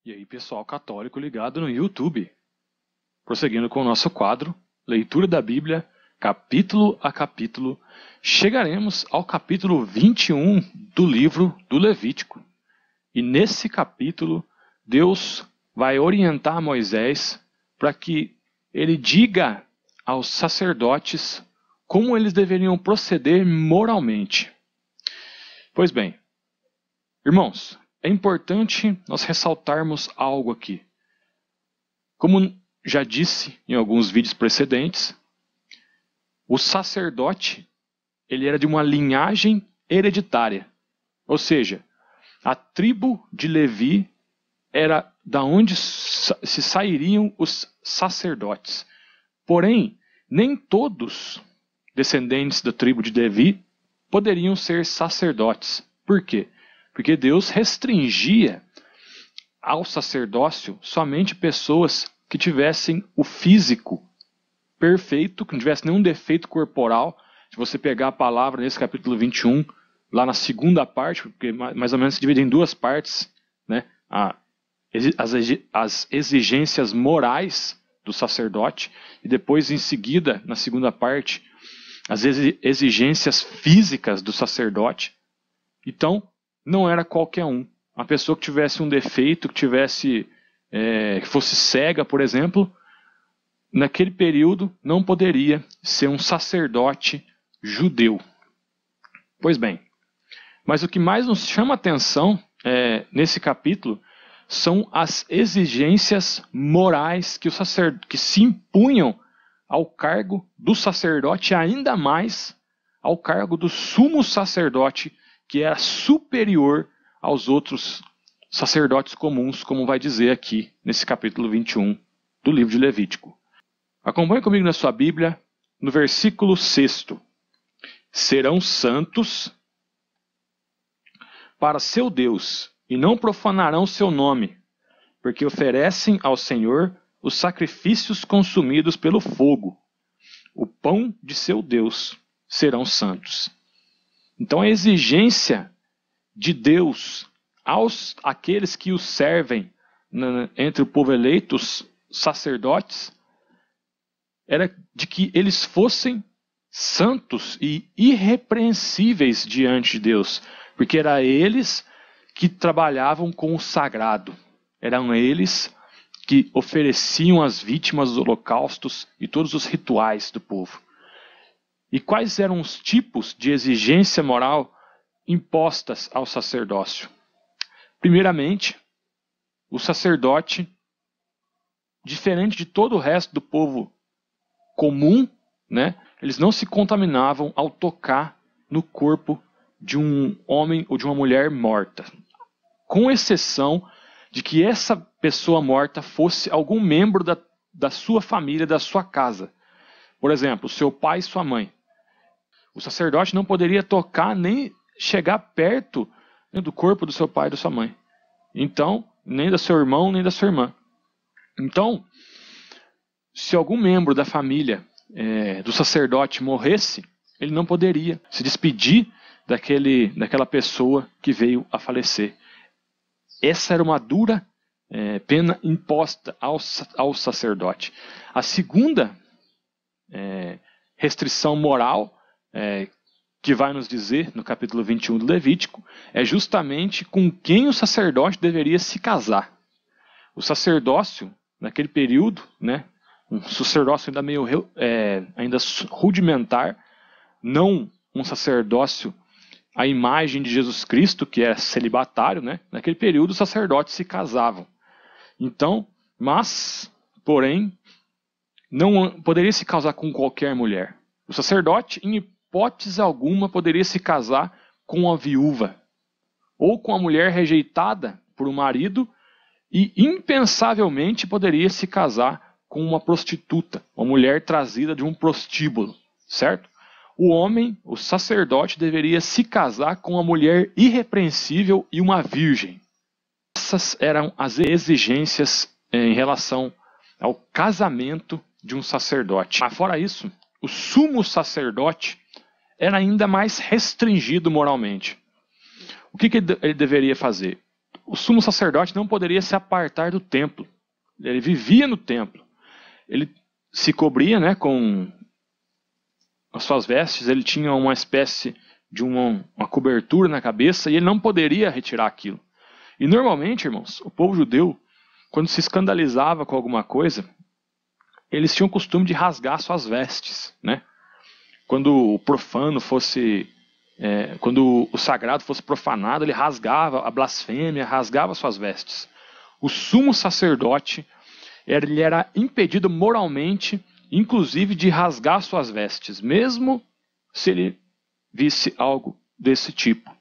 E aí, pessoal católico ligado no YouTube. Prosseguindo com o nosso quadro, leitura da Bíblia, capítulo a capítulo, chegaremos ao capítulo 21 do livro do Levítico. E nesse capítulo, Deus vai orientar Moisés para que ele diga aos sacerdotes como eles deveriam proceder moralmente. Pois bem, irmãos, é importante nós ressaltarmos algo aqui. Como já disse em alguns vídeos precedentes, o sacerdote ele era de uma linhagem hereditária. Ou seja, a tribo de Levi era da onde se sairiam os sacerdotes. Porém, nem todos descendentes da tribo de Levi poderiam ser sacerdotes. Por quê? Porque Deus restringia ao sacerdócio somente pessoas que tivessem o físico perfeito, que não tivesse nenhum defeito corporal. Se você pegar a palavra nesse capítulo 21, lá na segunda parte, porque mais ou menos se divide em duas partes, né? As exigências morais do sacerdote, e depois em seguida, na segunda parte, as exigências físicas do sacerdote. Então, não era qualquer um. Uma pessoa que tivesse um defeito, que fosse cega, por exemplo, naquele período não poderia ser um sacerdote judeu. Pois bem, mas o que mais nos chama a atenção nesse capítulo são as exigências morais que se impunham ao cargo do sacerdote, ainda mais ao cargo do sumo sacerdote, que era superior aos outros sacerdotes comuns, como vai dizer aqui nesse capítulo 21 do livro de Levítico. Acompanhe comigo na sua Bíblia, no versículo 6. Serão santos para seu Deus, e não profanarão seu nome, porque oferecem ao Senhor os sacrifícios consumidos pelo fogo. O pão de seu Deus serão santos. Então a exigência de Deus àqueles que o servem entre o povo eleito, os sacerdotes, era de que eles fossem santos e irrepreensíveis diante de Deus, porque eram eles que trabalhavam com o sagrado, eram eles que ofereciam as vítimas dos holocaustos e todos os rituais do povo. E quais eram os tipos de exigência moral impostas ao sacerdócio? Primeiramente, o sacerdote, diferente de todo o resto do povo comum, né, eles não se contaminavam ao tocar no corpo de um homem ou de uma mulher morta, com exceção de que essa pessoa morta fosse algum membro da sua família, da sua casa. Por exemplo, seu pai e sua mãe. O sacerdote não poderia tocar nem chegar perto do corpo do seu pai e da sua mãe. Então, nem do seu irmão, nem da sua irmã. Então, se algum membro da família do sacerdote morresse, ele não poderia se despedir daquela pessoa que veio a falecer. Essa era uma dura pena imposta ao sacerdote. A segunda restrição moral que vai nos dizer no capítulo 21 do Levítico é justamente com quem o sacerdote deveria se casar. O sacerdócio, naquele período, né, um sacerdócio ainda meio ainda rudimentar, não um sacerdócio à imagem de Jesus Cristo, que era celibatário, né? Naquele período os sacerdotes se casavam. Então, porém, não poderia se casar com qualquer mulher. O sacerdote, em hipótese alguma, poderia se casar com uma viúva ou com uma mulher rejeitada por um marido, e impensavelmente poderia se casar com uma prostituta, uma mulher trazida de um prostíbulo, certo? O homem, o sacerdote, deveria se casar com uma mulher irrepreensível e uma virgem. Essas eram as exigências em relação ao casamento de um sacerdote. Mas fora isso, o sumo sacerdote era ainda mais restringido moralmente. O que ele deveria fazer? o sumo sacerdote não poderia se apartar do templo. Ele vivia no templo. Ele se cobria, né, com as suas vestes, ele tinha uma espécie de uma cobertura na cabeça e ele não poderia retirar aquilo. E normalmente, irmãos, o povo judeu, quando se escandalizava com alguma coisa, eles tinham o costume de rasgar suas vestes, né? Quando o profano fosse, quando o sagrado fosse profanado, ele rasgava a blasfêmia, rasgava suas vestes. O sumo sacerdote, ele era impedido moralmente, inclusive, de rasgar suas vestes, mesmo se ele visse algo desse tipo.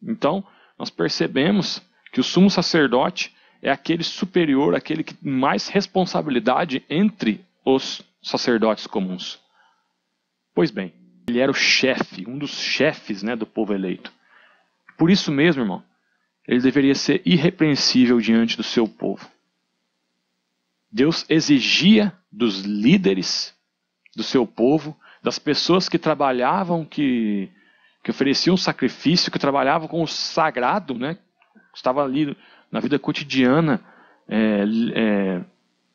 Então, nós percebemos que o sumo sacerdote é aquele superior, aquele que tem mais responsabilidade entre os sacerdotes comuns. Pois bem, ele era o chefe, um dos chefes, né, do povo eleito. Por isso mesmo, irmão, ele deveria ser irrepreensível diante do seu povo. Deus exigia dos líderes do seu povo, das pessoas que trabalhavam, que ofereciam sacrifício, que trabalhavam com o sagrado, né? Estava ali na vida cotidiana,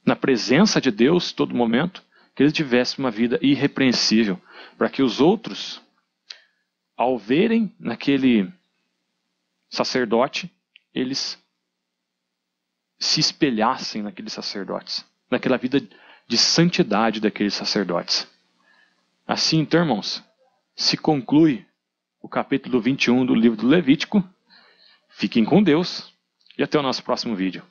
na presença de Deus todo momento, que eles tivessem uma vida irrepreensível, para que os outros, ao verem naquele sacerdote, eles se espelhassem naqueles sacerdotes, naquela vida de santidade daqueles sacerdotes. Assim, então, irmãos, se conclui o capítulo 21 do livro do Levítico. Fiquem com Deus e até o nosso próximo vídeo.